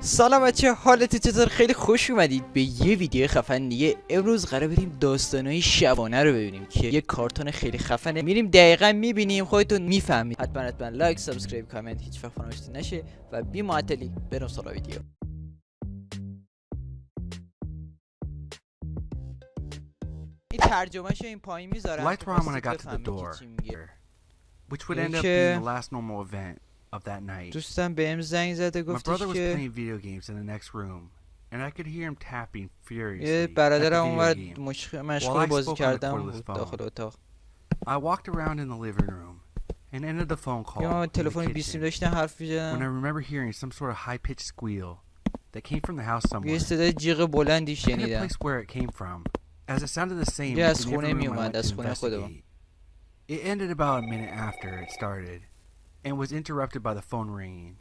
سلام بچه، حالت چطور؟ خیلی خوش اومدید به یه ویدیو خفن دیگه. امروز قرار بریم داستانای شبانه رو ببینیم که یه کارتون خیلی خفنه. میریم دقیقا میبینیم، خودتون میفهمید. حتما لایک، سابسکرایب، کامنت هیچ وقت فراموش نشه و بی معطلی بریم سراغ ویدیو. این ترجمهش این پایین میذارم. Lights were on when I got to the door, which would end up being the last normal event of that night. دوستم بهم زنگ زده My گفتش brother was که playing video games in the next room, and I could hear him tapping furiously یه at the برادرم اونور video game. مشغول بازی spoke on the کردن cordless بود phone. داخل اتاق. I walked around in the living room and ended the phone call یا in the تلفن 20 kitchen داشتن حرف when I می‌زدن. remember hearing some sort of high-pitched squeal that came from the house somewhere. یه صدای جیغ بلندی I couldn't شنیدم. place where it came from, as it sounded the same یه از in every خونه room I میومد، went از to خونه خودمون. investigate. It ended about a minute after it started, and was interrupted by the phone ringing.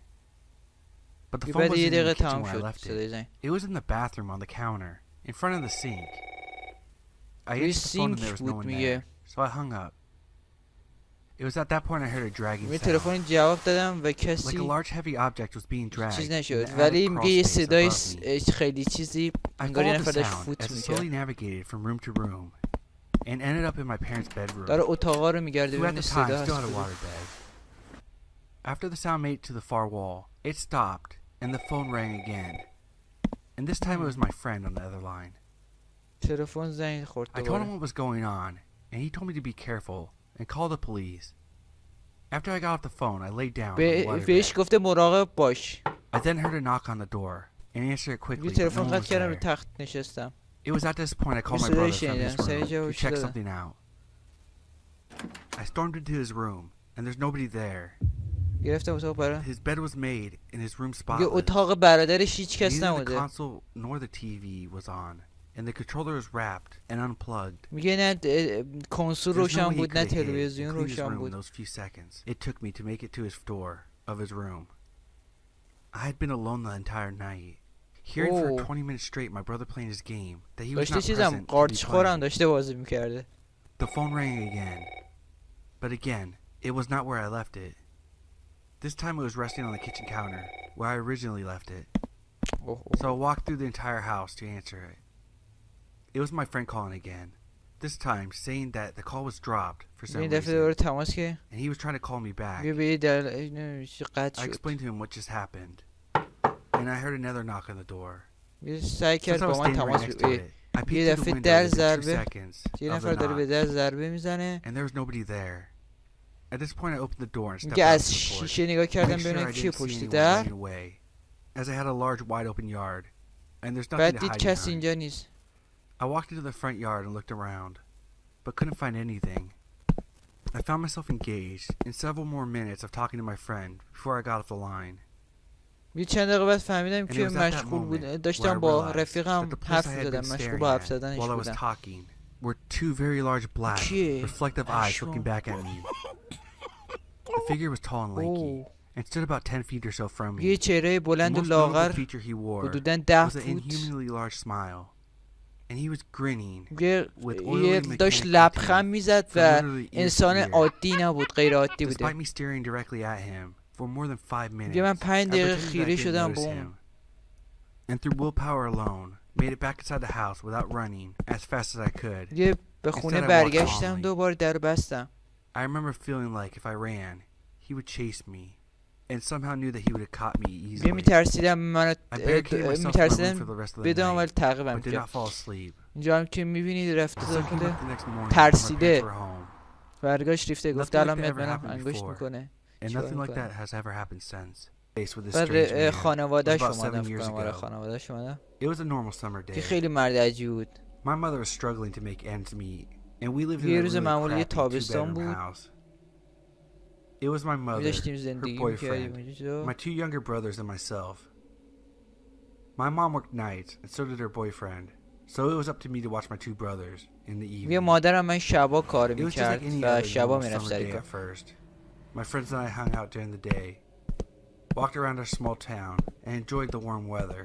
But the phone بعد یه wasn't in دقیقه the kitchen تمام where I شد left صدای it. زنگ. It was in the bathroom on the counter, in front of the sink. I روی answered the phone and there سینک was no بود one میگه. there, so I hung up. It was at that point I heard a dragging می sound, تلفن جواب دادم و like a کسی large heavy object was being dragged چیز in نشد، the ولی attic میگه یه crawl space صدای above me. خیلی چیزی I انگار یه followed the نفر داشت sound فوت as it slowly میکرد. navigated from room to room, and ended up in my parents' bedroom, داره اتاقا رو میگرده who at ببینه the time صدا still had a هست. water bed. After the sound made it to the far wall, it stopped, and the phone rang again. And this time it was my friend on the other line. تلفن زنگ خورد I told him دوباره. what was going on, and he told me to be careful and call the police. After I got off the phone, I laid down on the water بهش bed. گفته مراقب باش. I then heard a knock on the door, and answered it quickly, یه but no تلفن one قطع was کردم رو there. تخت نشستم. It was at this point I called my صدای brother from شنیدم. his سریع room to جوابش check دادم. something out. I stormed into his room, and there's nobody there. گرفتم اتاق برا. His bed was made, and his room میگه spotless. اتاق برادرش هیچ کس Neither the نبوده. console nor the TV was on, and the controller was wrapped and unplugged. میگه نه کنسول There's no روشن way he بود نه could have hid تلویزیون and cleaned his روشن room in بود. those few seconds it took me to make it to his door of his room. I had been alone the entire night, hearing for 20 minutes straight my brother playing his game that he was داشته not چیزم present to be قارچ خورم playing. داشته بازی میکرده. The phone rang again, but again it was not where I left it. This time it was resting on the kitchen counter where I originally left it. So I walked through the entire house to answer it. It was my friend calling again, this time saying that the call was dropped for some این دفعه دوباره reason, تماس که and he was trying to call me back. بیا به در قطع I شد. explained to him what just happened, and I heard another knock on the door. سعی کرد Since I was با من standing right تماس next to بگیره. it, I peeked یه through the دفعه window در within 2 ضربه seconds یه of the نفر داره به knock, در ضربه میزنه. and there was nobody there. At this point I opened the door and stepped میگه out از to the porch, شیشه نگاه to کردم make sure ببینم I کیه didn't see پشت anyone در. running away, as I had a large wide open yard, and there's nothing بعد to دید hide کسی behind. اینجا نیست. I walked into the front yard and looked around, but couldn't find anything. I found myself engaged in several more minutes of talking to my friend before I got off the line. یه چند دقیقه بعد فهمیدم And it که was at that مشغول moment بود. where I داشتم با realized رفیقم that the place حرف I had می‌زدم. been مشغول staring با حرف at زدنش while I was بودم. talking were two very large black کیه؟ reflective eyes looking back at me. The figure was tall and lanky and stood about 10 feet or so from یه me. چهره The بلند و most notable لاغر feature he wore حدوداً 10 was an فوت. inhumanly large smile, and he was grinning یه with oily داشت mechanical لبخند teeth میزد from و literally ear to انسان ear. عادی نبود، غیر عادی Despite بوده. me staring directly at him for more than 5 minutes, میگه من I 5 دقیقه pretended I خیره didn't شدم notice با اون. him, and through willpower alone, made it back inside the house without running as fast as I could. یه به خونه برگشتم دوباره در بستم. I remember feeling like if I ran, he would chase me, and somehow knew that he would have caught me easily. میترسیدم منو I barricaded myself in my room for میترسیدم the rest of the بدونم ولی night, تعقیبم but did کرد. not fall asleep. اینجا هم که میبینید رفته The sun came داخل up the next morning when my ترسیده. parents were home, برگشت ریفته گفت Nothing الان like that میاد ever منو happened انگشت before. میکنه. and چیکار nothing like می‌کنه؟ that has ever happened since. Faced with this بعد strange man. خانواده‌اش It was about اومدن 7 فکر years کنم. آره ago. خانواده‌اش اومدن It was a normal summer که day. خیلی مرد عجیبی بود. My mother was struggling to make ends meet, and we lived in یه a روز really معمولی crappy تابستان two-bedroom بود. house. It was my mother, می‌داشتیم her زندگی boyfriend, می‌کردیم اینجا. my 2 younger brothers, and myself. My mom worked nights, and so did her boyfriend, so it was up to me to watch my 2 brothers in the یه evening. مادرم من شبا کار It was just like میکرد any و other شبا normal میرفت summer سر day کار. at first. My friends and I hung out during the day, walked around our small town, and enjoyed the warm weather.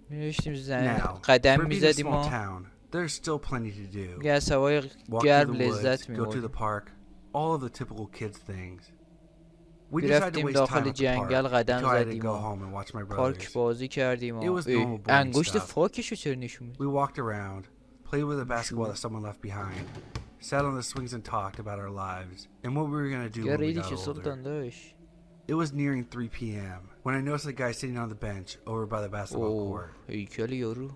می‌داشتیم Now, قدم for being a می‌زدیم small و town, there's still plenty to do. میگه از هوای Walk through گرم the woods, لذت go to می‌بردیم. the park, all of the typical kids things. We decided to رفتیم waste time داخل at the جنگل park قدم until I had to زدیم go و home and watch my پارک brothers. بازی کردیم It was و normal boring انگشت stuff. فاکشو چرا نشون میدی؟ We walked around, played with a basketball that someone left behind, sat on the swings and talked about our lives and what we were gonna do یا when we ریدی got چه older. سلطان داشت. It was nearing 3 p.m. when I noticed a guy sitting on the bench over by the basketball court. هیکل یارو.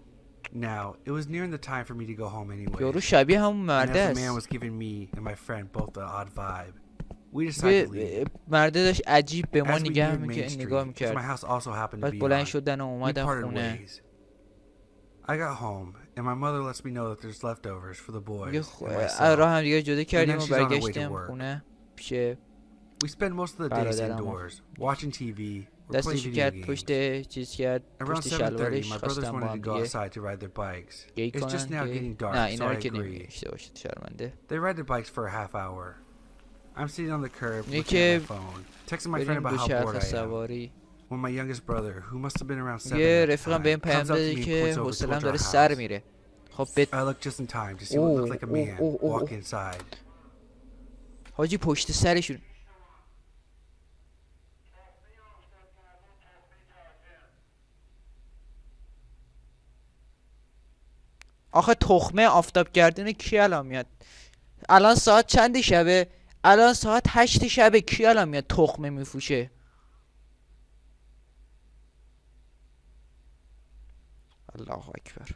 Now, it was nearing the time for me to go home anyway. یارو شبیه همون And مرده as the man است. was giving me and my friend both the odd vibe, we decided to leave. مرده داشت عجیب به ما As we نگاه neared Main نگاه Street, 'cause my میکرد. house also happened to بعد be بلند on, شدن و we اومدن parted خونه. ways. I got home and my mother lets me know that there's leftovers for the boys and myself. راه هم دیگه جدا کردیم و she's on her way to برگشتیم work. خونه پیش We spend most of the days برادرمو. indoors, watching TV or playing دستشو video کرد games. پشت چیز کرد Around پشت 7:30, شلوارش my brothers خواستم با wanted هم to go دیگه outside to ride their bikes. گی It's just now کنن getting که dark, نه so اینا I رو که agree. نمیشته باشد شرمنده. They ride their bikes for a half hour. I'm sitting on the curb اینه looking at که my phone, texting my friend بریم about how bored دوچرخه I am. سواری. When my youngest brother, who must have been around 7 یه at the رفیقم به این time, پیام comes up to داده me and که points over حوصله‌ام towards داره our سر house. میره. خب به I look just in time to see what looked like a man walk inside. حاجی پشت سرشون آخه تخمه آفتاب گردون کی الان میاد؟ الان ساعت چند شبه؟ الان ساعت 8 شبه. کی الان میاد تخمه میفروشه؟ الله اکبر.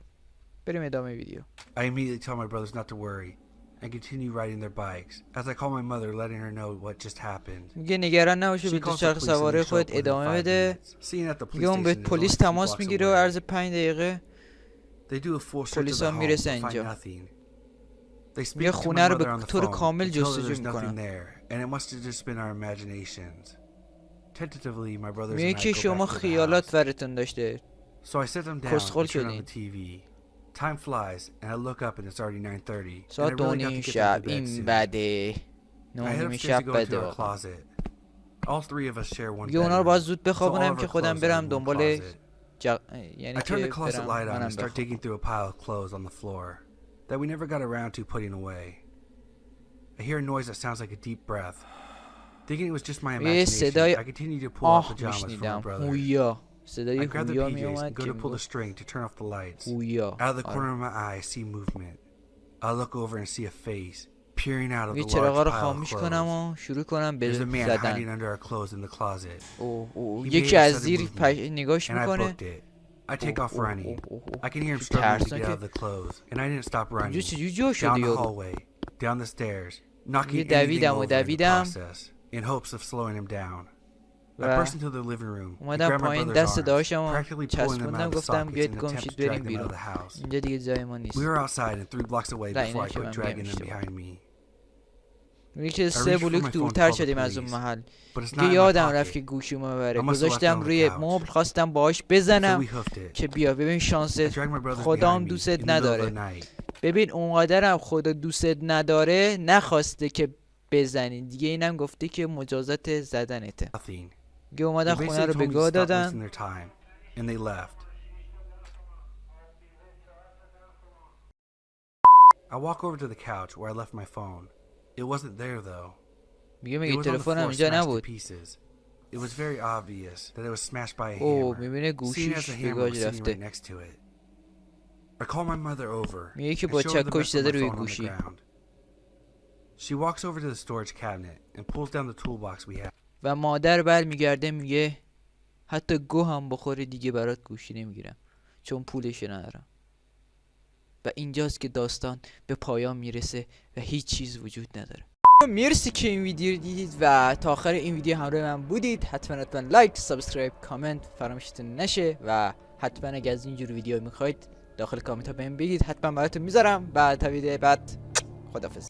بریم ادامه ویدیو. I immediately tell my brothers not to worry and continue riding their bikes as I call my mother, letting her know what just happened. میگه نگران نباشه، She به calls the دوچرخه police and سواری they show خودت up within ادامه 5 بده. minutes. Seeing that the police میگه اون به station is only پلیس 2 تماس blocks میگیره و away. عرض 5 دقیقه They do a full search of پلیس the ها home میرسه but find اینجا. nothing. They speak میگه to my خونه رو mother به on the طور phone کامل and tell her جستجو there's nothing میکنن. there and it must have just been our imaginations. Tentatively, my brothers میگه and I که go شما back to the خیالات house. ورتون داشته. So I sit them down کسخل and turn on شدین. the TV. Time flies and I look up and it's already 9:30. And I ساعت really got دونیم to get them شب. to bed این soon. بده. I head نونیم upstairs to شب go into بده our واقعا. closet. All 3 of us share one میگه اونا رو باید bedroom. زود So all بخوابونم of که our خودم clothes are برم in one دنبال closet. یعنی I turn که the closet برم light on منم and start digging بخوابم. through a pile of clothes on the floor that we never got around to putting away. I hear a noise that sounds like a deep breath. Thinking it was just my یه imagination, صدای I continue to pull out آه pajamas from my میشنیدم. brother. هویا. صدای I grab the هویا PJs میومد and go که to pull the میگفت string to turn off the lights. هویا. Out of the corner of my eye, I see movement. I look over and see a face peering out of یه the چراغا large رو pile of خاموش کنم clothes. و شروع کنم به There's a man hiding زدن. under our clothes in the closet. He یکی made a از sudden زیر movement, نگاش and I میکنه. booked it. I take off running. I can hear him چه struggling to get ترسناکه. out of the clothes, and I didn't stop running. اینجا چجوری جا Down شده the یارو؟ hallway, down the stairs, knocking یه anything دویدم و over in the دویدم process, in hopes of slowing him down. I و burst into the living room and اومدم grabbed my پایین brother's دست arms, داشتم و practically pulling them out چسبوندم of the گفتم sockets بیاید in an گم attempt شید to drag بریم them out of بیرون. the house. اینجا دیگه جای ما نیست. We were outside and 3 blocks away لا، before اینا I که quit من dragging them بیام behind me. میگه که I 3 reached for بلوک my phone to دورتر call the شدیم از اون police, محل. but it's not که in my یادم رفت pocket. که گوشیمو ببره. I must have left it گذاشتم on the روی couch. مبل خواستم باهاش So بزنم we hoofed it. که بیا ببین شانس I dragged my brothers خدام behind me دوست in the middle of the نداره. night. ببین اونقدرم خدا دوست نداره نخواسته که بزنی دیگه. اینم گفته که مجازات زدنته. Nothing. دیگه They اومدن خونه basically رو told به me to گاه stop wasting دادن. their time, and they left. I walk over to the couch where I left my phone. It wasn't there though. میگه It was on the تلفنم floor اینجا smashed to نبود. pieces. It was very obvious that it was smashed by a اوه hammer. میبینه Seeing as گوشیش the به hammer was گاج sitting رفته. right next to it. I call my mother over میگه که and با show her the چکش mess زده on my روی phone on the گوشی. ground. She walks over to the storage cabinet and pulls down the toolbox we have. و مادر برمیگرده میگه حتی گو هم بخوری دیگه برات گوشی نمیگیرم چون پولش ندارم. و اینجاست که داستان به پایان میرسه و هیچ چیز وجود نداره. مرسی که این ویدیو رو دیدید و تا آخر این ویدیو همراه من بودید. حتما لایک، سابسکرایب، کامنت فراموشتون نشه و حتما اگه از اینجور ویدیو میخواید داخل کامنت ها بهم بگید، حتما براتون میذارم. و تا ویدیو بعد خداحافظ.